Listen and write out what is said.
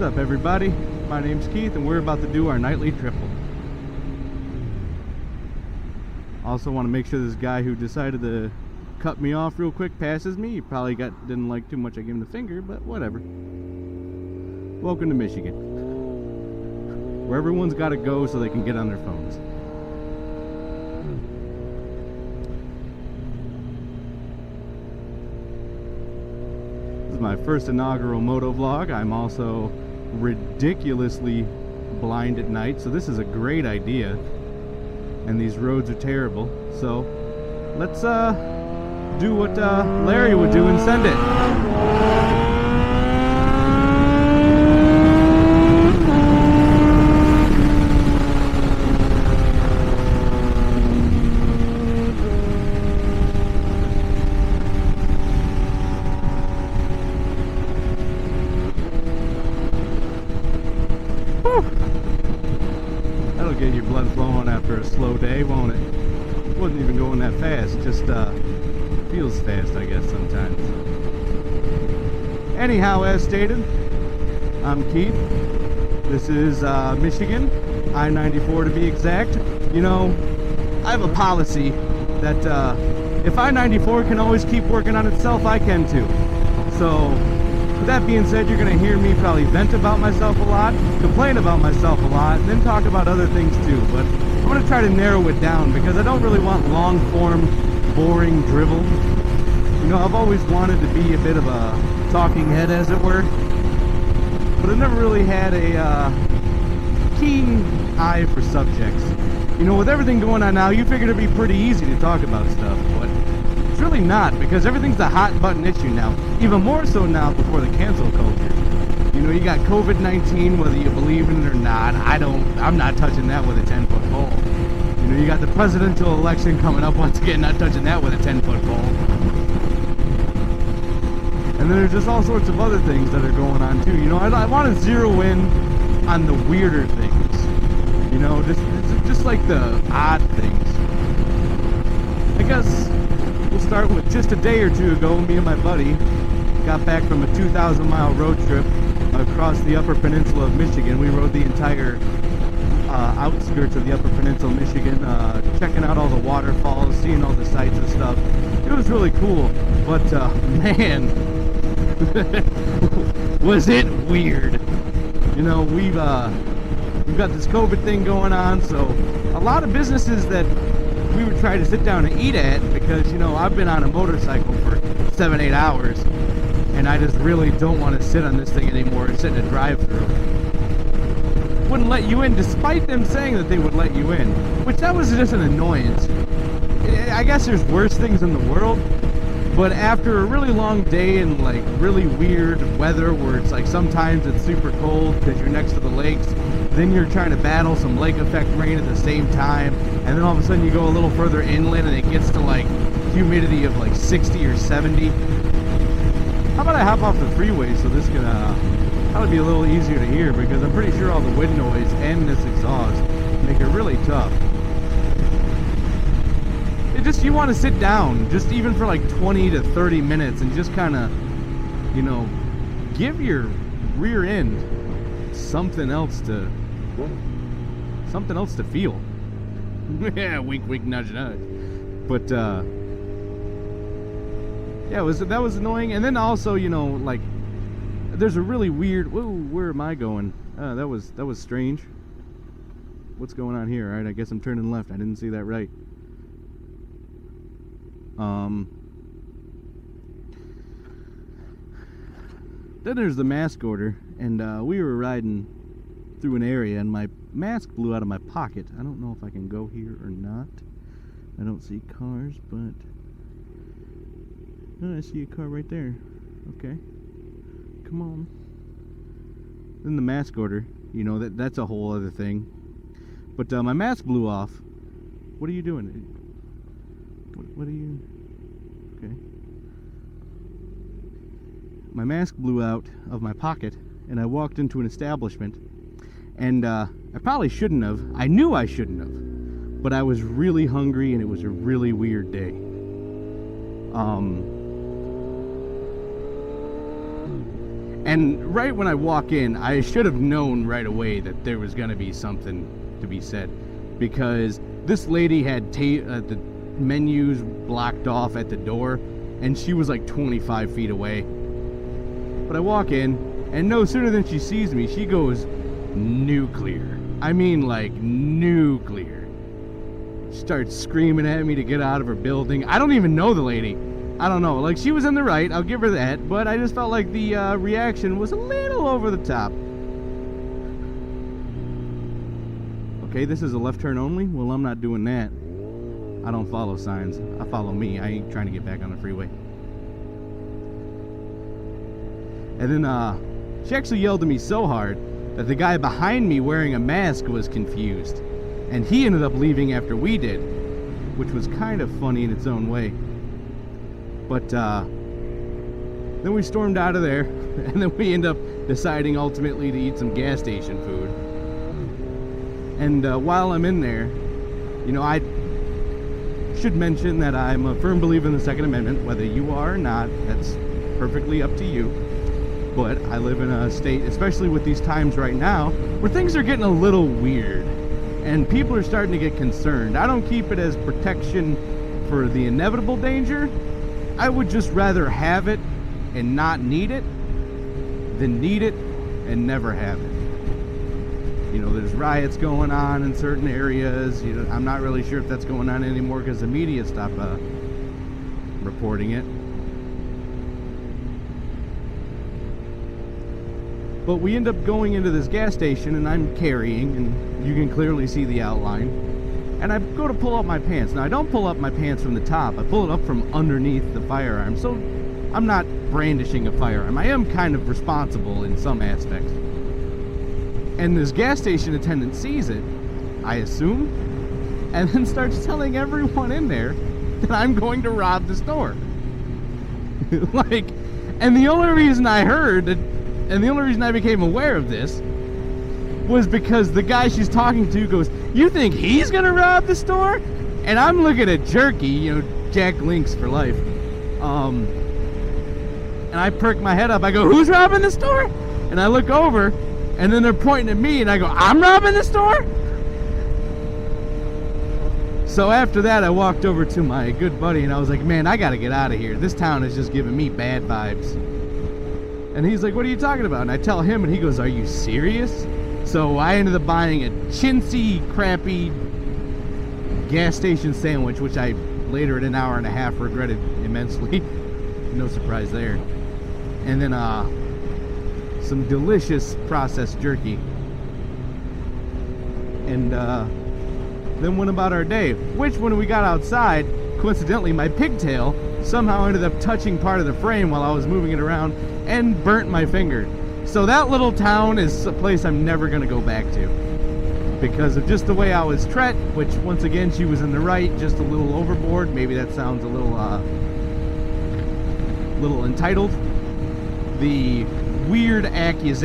up, everybody? My name's Keith, and we're about to do our nightly triple. Also want to make sure this guy who decided to cut me off real quick passes me. He probably didn't like too much I gave him the finger, but whatever. Welcome to Michigan, where everyone's got to go so they can get on their phones. This is my first inaugural moto vlog. I'm also ridiculously blind at night, so this is a great idea. And these roads are terrible, so let's do what Larry would do and send it. That'll get your blood flowing after a slow day, won't it? Wasn't even going that fast, just feels fast, I guess, sometimes. Anyhow, as stated, I'm Keith. This is Michigan, I-94 to be exact. You know, I have a policy that if I-94 can always keep working on itself, I can too. So, with that being said, you're going to hear me probably vent about myself a lot, complain about myself a lot, and then talk about other things too. But I'm going to try to narrow it down because I don't really want long-form, boring drivel. You know, I've always wanted to be a bit of a talking head, as it were. But I've never really had a keen eye for subjects. You know, with everything going on now, you figure it'd be pretty easy to talk about stuff, but it's really not, because everything's a hot button issue now. Even more so now before the cancel culture. You know, you got COVID-19, whether you believe in it or not. I'm not touching that with a 10-foot pole. You know, you got the presidential election coming up once again, not touching that with a 10-foot pole. And then there's just all sorts of other things that are going on too. You know, I want to zero in on the weirder things. You know, just like the odd things. I guess we'll start with just a day or two ago, me and my buddy got back from a 2,000-mile road trip across the Upper Peninsula of Michigan. We rode the entire outskirts of the Upper Peninsula of Michigan, checking out all the waterfalls, seeing all the sights and stuff. It was really cool, but man, was it weird. You know, we've got this COVID thing going on, so a lot of businesses that we would try to sit down and eat at, because, you know, I've been on a motorcycle for 7-8 hours, and I just really don't want to sit on this thing anymore and sit in a drive-thru. Wouldn't let you in, despite them saying that they would let you in, which that was just an annoyance. I guess there's worse things in the world, but after a really long day and like really weird weather where it's like sometimes it's super cold because you're next to the lakes, then you're trying to battle some lake effect rain at the same time, and then all of a sudden you go a little further inland and it gets to like humidity of like 60 or 70. How about I hop off the freeway so this can probably be a little easier to hear, because I'm pretty sure all the wind noise and this exhaust make it really tough. You want to sit down, just even for like 20 to 30 minutes, and just kind of, you know, give your rear end something else to feel. Yeah, wink, wink, nudge, nudge. But yeah, that was annoying. And then also, you know, like, there's a really weird. Whoa, where am I going? That was strange. What's going on here? All right, I guess I'm turning left. I didn't see that right. Then there's the mask order, and we were riding through an area, and my mask blew out of my pocket. I don't know if I can go here or not. I don't see cars, but oh, I see a car right there. Okay, come on. Then the mask order, you know, that's a whole other thing. But my mask blew off. What are you doing? What are you? Okay. My mask blew out of my pocket, and I walked into an establishment, and I probably shouldn't have. I knew I shouldn't have, but I was really hungry, and it was a really weird day. And right when I walk in, I should have known right away that there was going to be something to be said, because this lady had the menus blocked off at the door, and she was like 25 feet away. But I walk in, and no sooner than she sees me, she goes nuclear. I mean, like nuclear. Starts screaming at me to get out of her building. I don't even know the lady. I don't know. Like, she was in the right, I'll give her that, but I just felt like the reaction was a little over the top. Okay, this is a left turn only? Well, I'm not doing that. I don't follow signs. I follow me. I ain't trying to get back on the freeway. And then she actually yelled at me so hard that the guy behind me wearing a mask was confused. And he ended up leaving after we did, which was kind of funny in its own way. But then we stormed out of there, and then we end up deciding ultimately to eat some gas station food. And while I'm in there, you know, I should mention that I'm a firm believer in the Second Amendment. Whether you are or not, that's perfectly up to you. But I live in a state, especially with these times right now, where things are getting a little weird, and people are starting to get concerned. I don't keep it as protection for the inevitable danger. I would just rather have it and not need it than need it and never have it. You know, there's riots going on in certain areas. You know, I'm not really sure if that's going on anymore because the media stopped reporting it. But we end up going into this gas station, and I'm carrying, and you can clearly see the outline. And I go to pull up my pants. Now, I don't pull up my pants from the top. I pull it up from underneath the firearm. So I'm not brandishing a firearm. I am kind of responsible in some aspects. And this gas station attendant sees it, I assume, and then starts telling everyone in there that I'm going to rob the store. Like, and the only reason I heard that, and the only reason I became aware of this was because the guy she's talking to goes, "You think he's gonna rob the store?" And I'm looking at Jerky, you know, Jack Links for life. And I perk my head up. I go, "Who's robbing the store?" And I look over, and then they're pointing at me, and I go, "I'm robbing the store?" So after that, I walked over to my good buddy, and I was like, "Man, I gotta get out of here. This town is just giving me bad vibes." And he's like, "What are you talking about?" And I tell him, and he goes, "Are you serious?" So I ended up buying a chintzy, crappy gas station sandwich, which I later in an hour and a half regretted immensely. No surprise there. And then some delicious processed jerky. And then went about our day, which when we got outside, coincidentally, my pigtail somehow ended up touching part of the frame while I was moving it around and burnt my finger. So that little town is a place I'm never going to go back to because of just the way I was treated, which once again, she was in the right, just a little overboard. Maybe that sounds a little entitled. The weird accusation